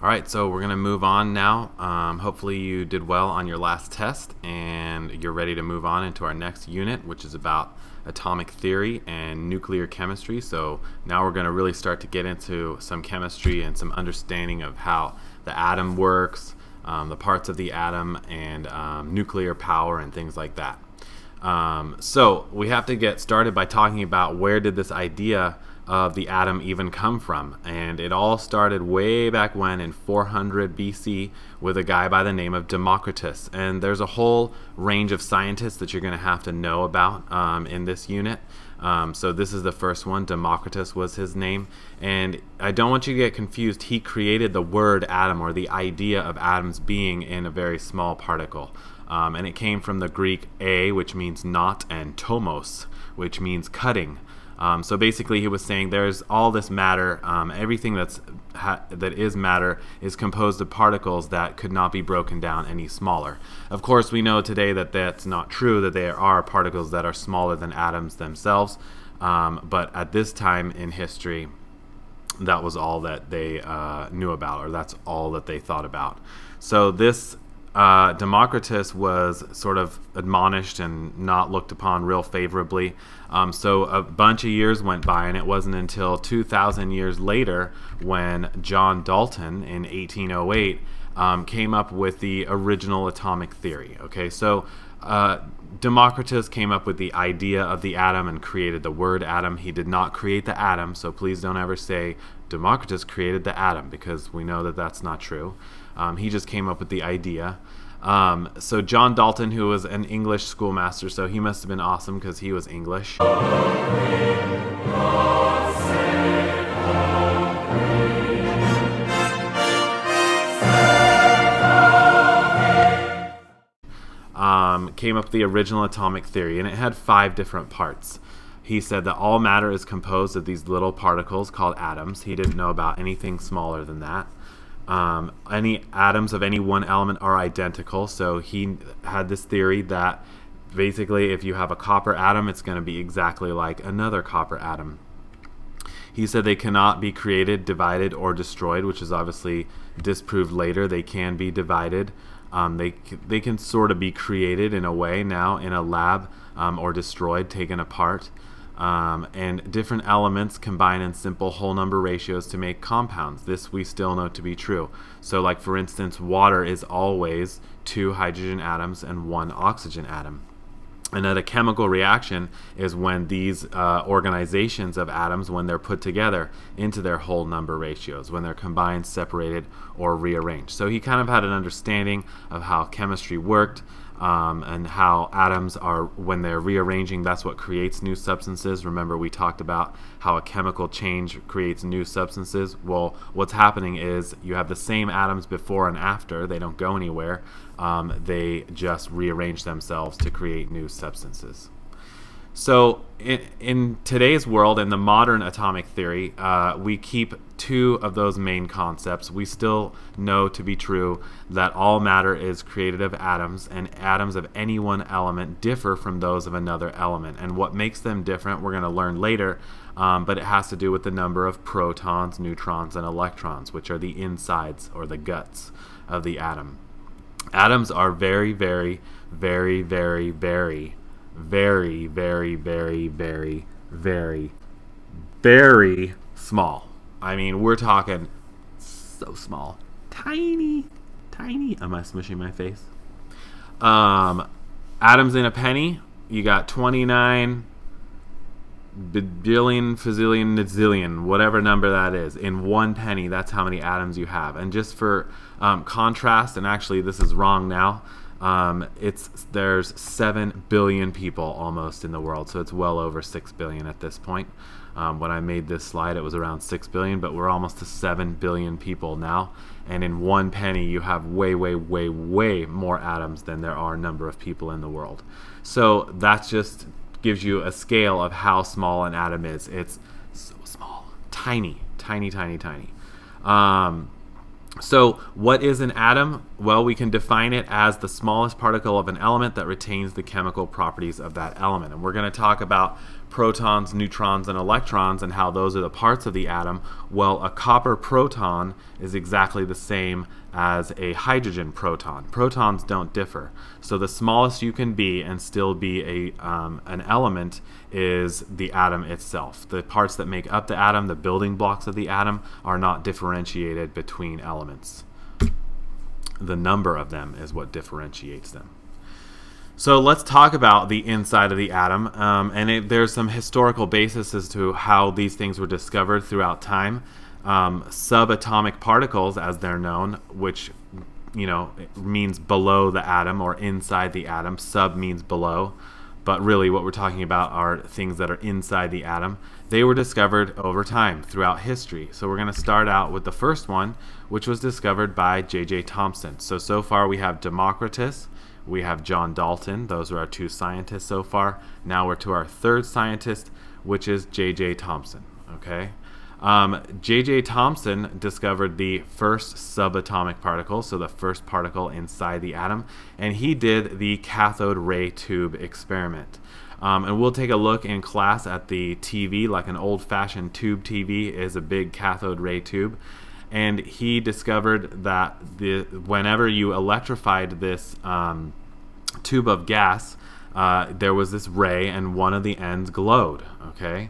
All right, so we're going to move on now. Hopefully you did well on your last test and you're ready to move on into our next unit, which is about atomic theory and nuclear chemistry. So now we're going to really start to get into some chemistry and some understanding of how the atom works, the parts of the atom, and nuclear power and things like that. So we have to get started by talking about where did this idea of the atom even come from. And it all started way back when in 400 BC with a guy by the name of Democritus. And there's a whole range of scientists that you're going to have to know about in this unit. So this is the first one. Democritus was his name. And I don't want you to get confused. He created the word atom, or the idea of atoms being in a very small particle. And it came from the Greek a, which means not, and tomos, which means cutting. So basically he was saying there's all this matter, everything that is matter is composed of particles that could not be broken down any smaller. Of course, we know today that that's not true, that there are particles that are smaller than atoms themselves, but at this time in history, that was all that they knew about, or that's all that they thought about. So this Democritus was sort of admonished and not looked upon real favorably. So a bunch of years went by, and it wasn't until 2,000 years later when John Dalton in 1808 came up with the original atomic theory. Okay, so Democritus came up with the idea of the atom and created the word atom. He did not create the atom, so please don't ever say Democritus created the atom, because we know that that's not true. He just came up with the idea. So John Dalton, who was an English schoolmaster, so he must have been awesome because he was English. Came up with the original atomic theory, and it had 5 different parts. He said that all matter is composed of these little particles called atoms. He didn't know about anything smaller than that. Any atoms of any one element are identical, so he had this theory that basically if you have a copper atom, it's going to be exactly like another copper atom. He said they cannot be created, divided, or destroyed, which is obviously disproved later. They can be divided. They can sort of be created in a way now in a lab, or destroyed, taken apart. And different elements combine in simple whole number ratios to make compounds. This we still know to be true. So like for instance, water is always 2 hydrogen atoms and 1 oxygen atom. And that a chemical reaction is when these organizations of atoms, when they're put together into their whole number ratios, when they're combined, separated, or rearranged. So he kind of had an understanding of how chemistry worked, and how atoms are, when they're rearranging, that's what creates new substances. Remember, we talked about how a chemical change creates new substances. Well, what's happening is you have the same atoms before and after. They don't go anywhere. They just rearrange themselves to create new substances. So in today's world, in the modern atomic theory, we keep 2 of those main concepts. We still know to be true that all matter is created of atoms, and atoms of any one element differ from those of another element. And what makes them different, we're going to learn later, but it has to do with the number of protons, neutrons, and electrons, which are the insides or the guts of the atom. Atoms are very, very, very, very, very, very, very, very, very, very, very small. I mean, we're talking so small. Tiny, tiny. Am I smushing my face? Atoms in a penny, you got 29 bajillion, fazillion, nizillion, whatever number that is. In 1 penny, that's how many atoms you have. And just for contrast, and actually this is wrong now, there's 7 billion people almost in the world, so it's well over 6 billion at this point. When I made this slide, it was around 6 billion, but we're almost to 7 billion people now. And in 1 penny, you have way, way, way, way more atoms than there are number of people in the world. So that just gives you a scale of how small an atom is. It's so small, tiny, tiny, tiny, tiny. So what is an atom? Well, we can define it as the smallest particle of an element that retains the chemical properties of that element. And we're going to talk about protons, neutrons, and electrons, and how those are the parts of the atom. Well, a copper proton is exactly the same as a hydrogen proton. Protons don't differ. So the smallest you can be and still be an element is the atom itself. The parts that make up the atom, the building blocks of the atom, are not differentiated between elements. The number of them is what differentiates them. So let's talk about the inside of the atom, there's some historical basis as to how these things were discovered throughout time. Subatomic particles, as they're known, which means below the atom or inside the atom. Sub means below, but really what we're talking about are things that are inside the atom. They were discovered over time throughout history. So we're going to start out with the first one, which was discovered by J.J. Thomson. So far we have Democritus, we have John Dalton. Those are our two scientists so far. Now we're to our third scientist, which is J.J. Thomson. Okay. J.J. Thomson discovered the first subatomic particle, so the first particle inside the atom, and he did the cathode ray tube experiment. And we'll take a look in class at the TV, like an old-fashioned tube TV is a big cathode ray tube. And he discovered that whenever you electrified this tube of gas, there was this ray, and one of the ends glowed. Okay.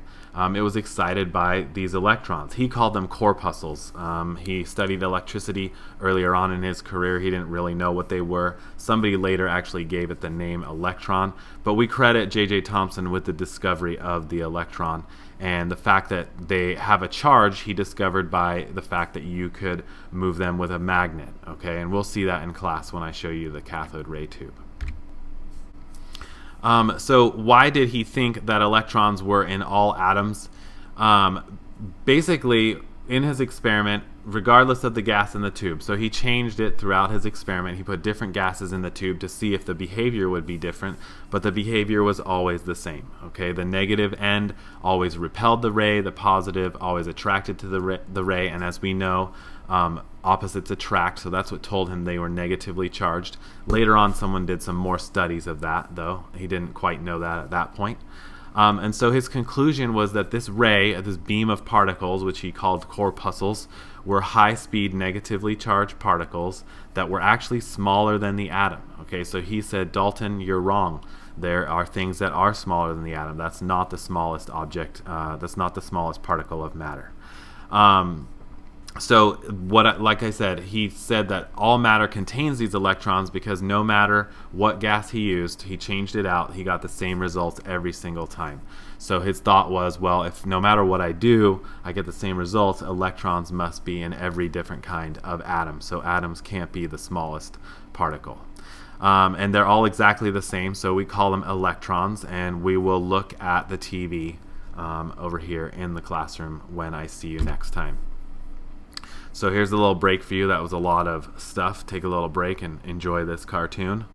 It was excited by these electrons. He called them corpuscles. He studied electricity earlier on in his career. He didn't really know what they were. Somebody later actually gave it the name electron. But we credit J.J. Thomson with the discovery of the electron. And the fact that they have a charge, he discovered by the fact that you could move them with a magnet. Okay, and we'll see that in class when I show you the cathode ray tube. So why did he think that electrons were in all atoms? Basically, in his experiment, regardless of the gas in the tube, so he changed it throughout his experiment. He put different gases in the tube to see if the behavior would be different, but the behavior was always the same. Okay, the negative end always repelled the ray, the positive always attracted to the ray, and as we know, opposites attract, so that's what told him they were negatively charged. Later on, someone did some more studies of that, though. He didn't quite know that at that point. And so his conclusion was that this ray, this beam of particles, which he called corpuscles, were high-speed negatively charged particles that were actually smaller than the atom. Okay, so he said, Dalton, you're wrong. There are things that are smaller than the atom. That's not the smallest object. That's not the smallest particle of matter. So like I said, he said that all matter contains these electrons because no matter what gas he used, he changed it out, he got the same results every single time. So his thought was, well, if no matter what I do, I get the same results, electrons must be in every different kind of atom. So atoms can't be the smallest particle. And they're all exactly the same, so we call them electrons, and we will look at the TV over here in the classroom when I see you next time. So here's a little break for you. That was a lot of stuff. Take a little break and enjoy this cartoon.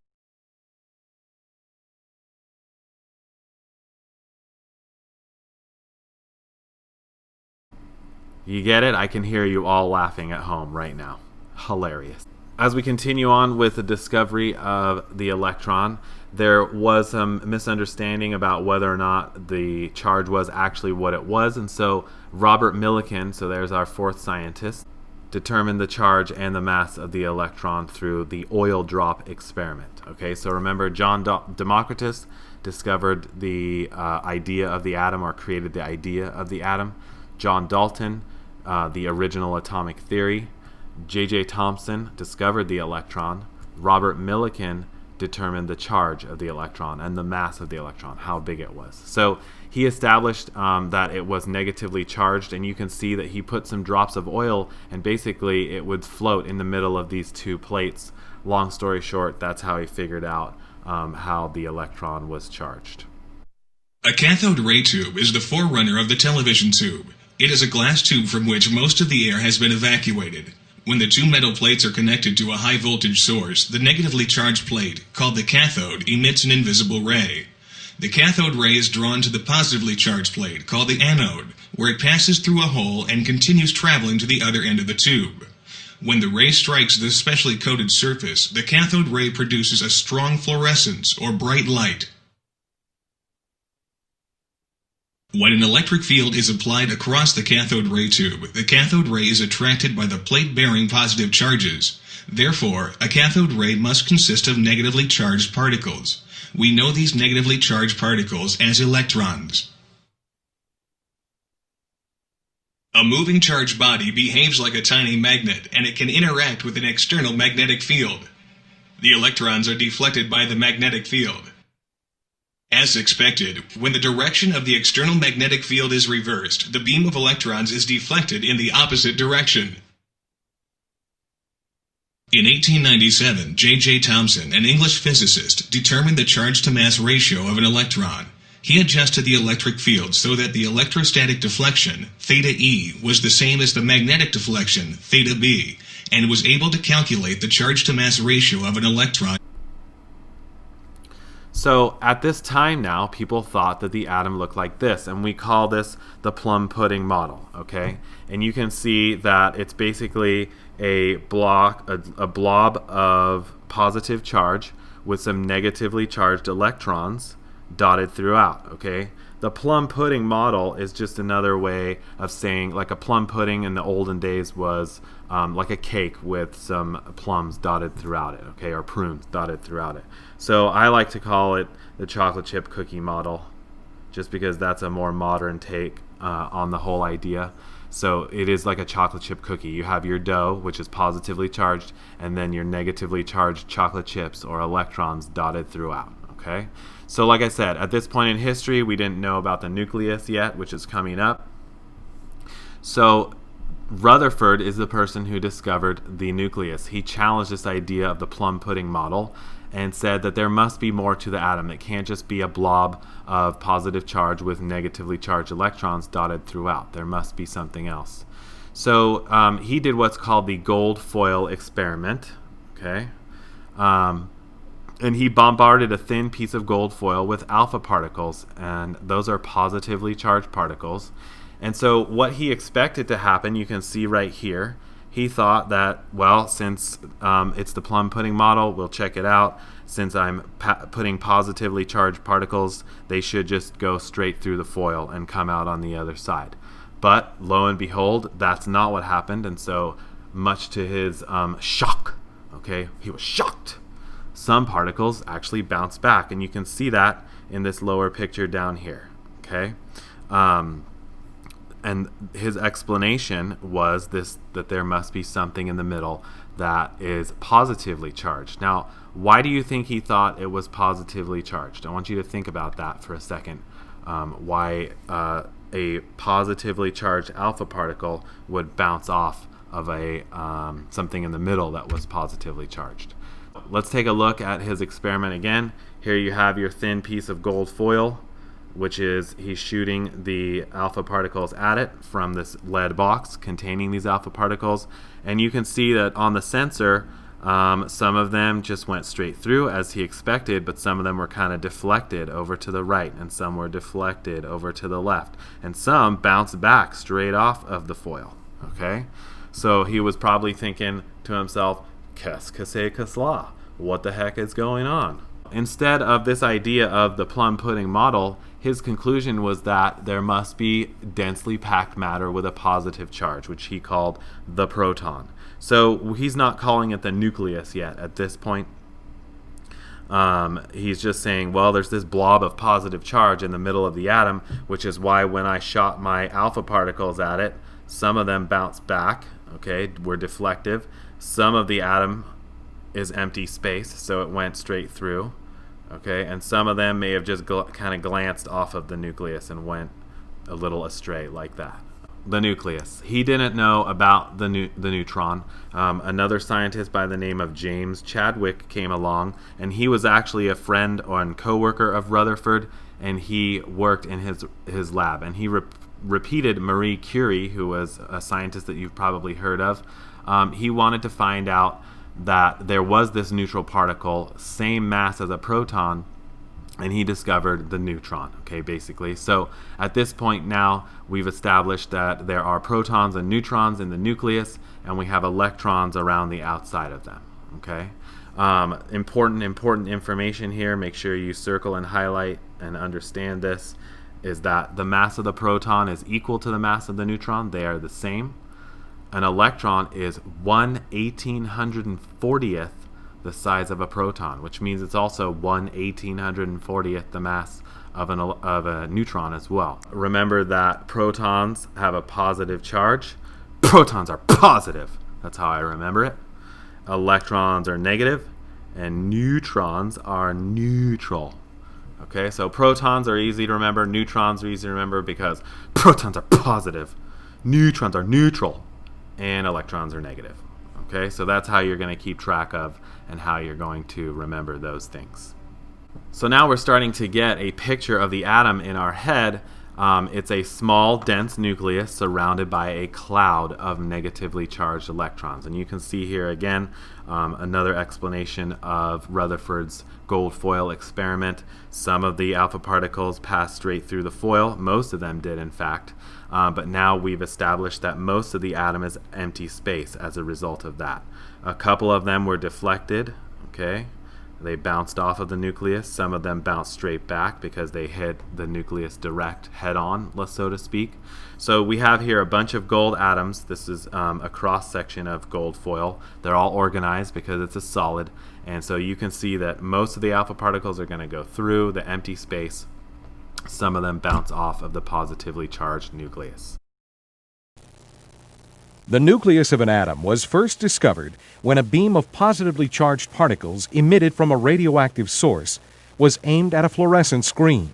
You get it? I can hear you all laughing at home right now. Hilarious. As we continue on with the discovery of the electron, there was some misunderstanding about whether or not the charge was actually what it was, and so Robert Millikan, so there's our fourth scientist, determined the charge and the mass of the electron through the oil drop experiment. Okay, so remember, Democritus discovered the idea of the atom, or created the idea of the atom. John Dalton, the original atomic theory. J.J. Thomson discovered the electron. Robert Millikan determined the charge of the electron and the mass of the electron, how big it was. So he established that it was negatively charged, and you can see that he put some drops of oil, and basically it would float in the middle of these two plates. Long story short, that's how he figured out how the electron was charged. A cathode ray tube is the forerunner of the television tube. It is a glass tube from which most of the air has been evacuated. When the two metal plates are connected to a high-voltage source, the negatively charged plate, called the cathode, emits an invisible ray. The cathode ray is drawn to the positively charged plate, called the anode, where it passes through a hole and continues traveling to the other end of the tube. When the ray strikes this specially coated surface, the cathode ray produces a strong fluorescence, or bright light. When an electric field is applied across the cathode ray tube, the cathode ray is attracted by the plate bearing positive charges. Therefore, a cathode ray must consist of negatively charged particles. We know these negatively charged particles as electrons. A moving charged body behaves like a tiny magnet, and it can interact with an external magnetic field. The electrons are deflected by the magnetic field. As expected, when the direction of the external magnetic field is reversed, the beam of electrons is deflected in the opposite direction. In 1897, J.J. Thomson, an English physicist, determined the charge-to-mass ratio of an electron. He adjusted the electric field so that the electrostatic deflection, theta E, was the same as the magnetic deflection, theta B, and was able to calculate the charge-to-mass ratio of an electron. So at this time now, people thought that the atom looked like this, and we call this the plum pudding model, okay? And you can see that it's basically a blob of positive charge with some negatively charged electrons dotted throughout, okay? The plum pudding model is just another way of saying, like, a plum pudding in the olden days was like a cake with some plums dotted throughout it, okay, or prunes dotted throughout it. So I like to call it the chocolate chip cookie model, just because that's a more modern take on the whole idea. So it is like a chocolate chip cookie. You have your dough, which is positively charged, and then your negatively charged chocolate chips or electrons dotted throughout, okay? So like I said, at this point in history, we didn't know about the nucleus yet, which is coming up. So Rutherford is the person who discovered the nucleus. He challenged this idea of the plum pudding model and said that there must be more to the atom. It can't just be a blob of positive charge with negatively charged electrons dotted throughout. There must be something else. So he did what's called the gold foil experiment, okay? And he bombarded a thin piece of gold foil with alpha particles, and those are positively charged particles. And so what he expected to happen, you can see right here, he thought that, well, since it's the plum pudding model, we'll check it out. Since I'm putting positively charged particles, they should just go straight through the foil and come out on the other side. But lo and behold, that's not what happened. And so much to his shock, okay, he was shocked. Some particles actually bounce back, and you can see that in this lower picture down here, okay? And his explanation was this, that there must be something in the middle that is positively charged. Now, why do you think he thought it was positively charged? I want you to think about that for a second. Why a positively charged alpha particle would bounce off of a something in the middle that was positively charged. Let's take a look at his experiment again. Here you have your thin piece of gold foil, which is he's shooting the alpha particles at it from this lead box containing these alpha particles. And you can see that on the sensor, some of them just went straight through as he expected, but some of them were kind of deflected over to the right, and some were deflected over to the left, and some bounced back straight off of the foil, okay? So he was probably thinking to himself, qu'est-ce que c'est que cela? What the heck is going on? Instead of this idea of the plum pudding model, his conclusion was that there must be densely packed matter with a positive charge, which he called the proton. So he's not calling it the nucleus yet at this point. He's just saying, well, there's this blob of positive charge in the middle of the atom, which is why when I shot my alpha particles at it, some of them bounced back, okay, were deflective. Some of the atom is empty space, so it went straight through, okay, and some of them may have just kind of glanced off of the nucleus and went a little astray like that. The nucleus. He didn't know about the neutron. Another scientist by the name of James Chadwick came along, and he was actually a friend and co-worker of Rutherford, and he worked in his lab, and he repeated Marie Curie, who was a scientist that you've probably heard of. He wanted to find out that there was this neutral particle, same mass as a proton, and he discovered the neutron, okay, basically. So at this point now, we've established that there are protons and neutrons in the nucleus, and we have electrons around the outside of them, okay? Important information here. Make sure you circle and highlight and understand this. is that the mass of the proton is equal to the mass of the neutron. They are the same. An electron is 1/1840th the size of a proton, which means it's also 1/1840th the mass of a neutron as well. Remember that protons have a positive charge. Protons are positive. That's how I remember it. Electrons are negative, and neutrons are neutral. Okay, so protons are easy to remember. Neutrons are easy to remember because protons are positive, neutrons are neutral, and electrons are negative. Okay, so that's how you're going to keep track of and how you're going to remember those things. So now we're starting to get a picture of the atom in our head. It's a small, dense nucleus surrounded by a cloud of negatively charged electrons. And you can see here again another explanation of Rutherford's gold foil experiment. Some of the alpha particles passed straight through the foil. Most of them did, in fact. But now we've established that most of the atom is empty space as a result of that. A couple of them were deflected. Okay. They bounced off of the nucleus. Some of them bounced straight back because they hit the nucleus direct head-on, so to speak. So we have here a bunch of gold atoms. This is a cross-section of gold foil. They're all organized because it's a solid. And so you can see that most of the alpha particles are going to go through the empty space. Some of them bounce off of the positively charged nucleus. The nucleus of an atom was first discovered when a beam of positively charged particles emitted from a radioactive source was aimed at a fluorescent screen.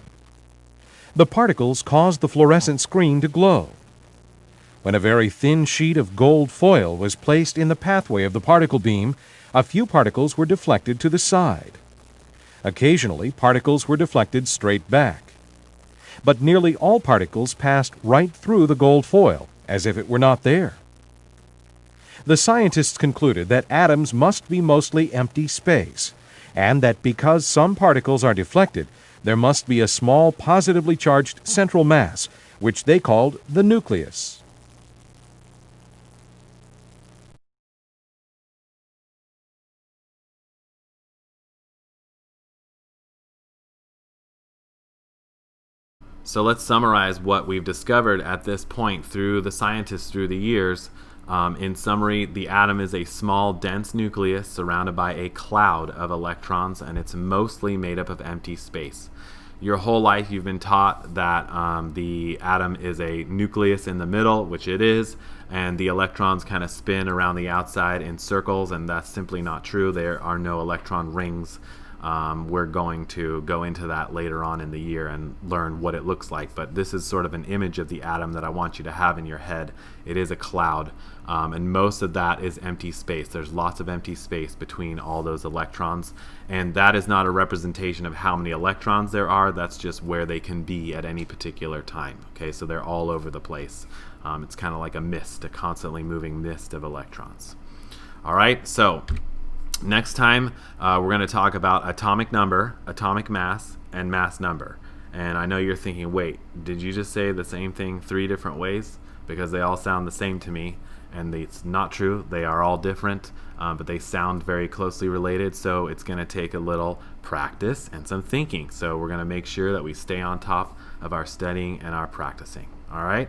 The particles caused the fluorescent screen to glow. When a very thin sheet of gold foil was placed in the pathway of the particle beam, a few particles were deflected to the side. Occasionally, particles were deflected straight back. But nearly all particles passed right through the gold foil, as if it were not there. The scientists concluded that atoms must be mostly empty space, and that because some particles are deflected, there must be a small positively charged central mass, which they called the nucleus. So let's summarize what we've discovered at this point through the scientists through the years. In summary, the atom is a small, dense nucleus surrounded by a cloud of electrons, and it's mostly made up of empty space. Your whole life you've been taught that the atom is a nucleus in the middle, which it is, and the electrons kind of spin around the outside in circles, and that's simply not true. There are no electron rings. We're going to go into that later on in the year and learn what it looks like, but this is sort of an image of the atom that I want you to have in your head. It is a cloud, and most of that is empty space. There's lots of empty space between all those electrons, and that is not a representation of how many electrons there are. That's just where they can be at any particular time. Okay, so they're all over the place. It's kind of like a mist, a constantly moving mist of electrons. All right, so next time, we're going to talk about atomic number, atomic mass, and mass number. And I know you're thinking, wait, did you just say the same thing 3 different ways? Because they all sound the same to me. And it's not true. They are all different, but they sound very closely related. So it's going to take a little practice and some thinking. So we're going to make sure that we stay on top of our studying and our practicing. All right?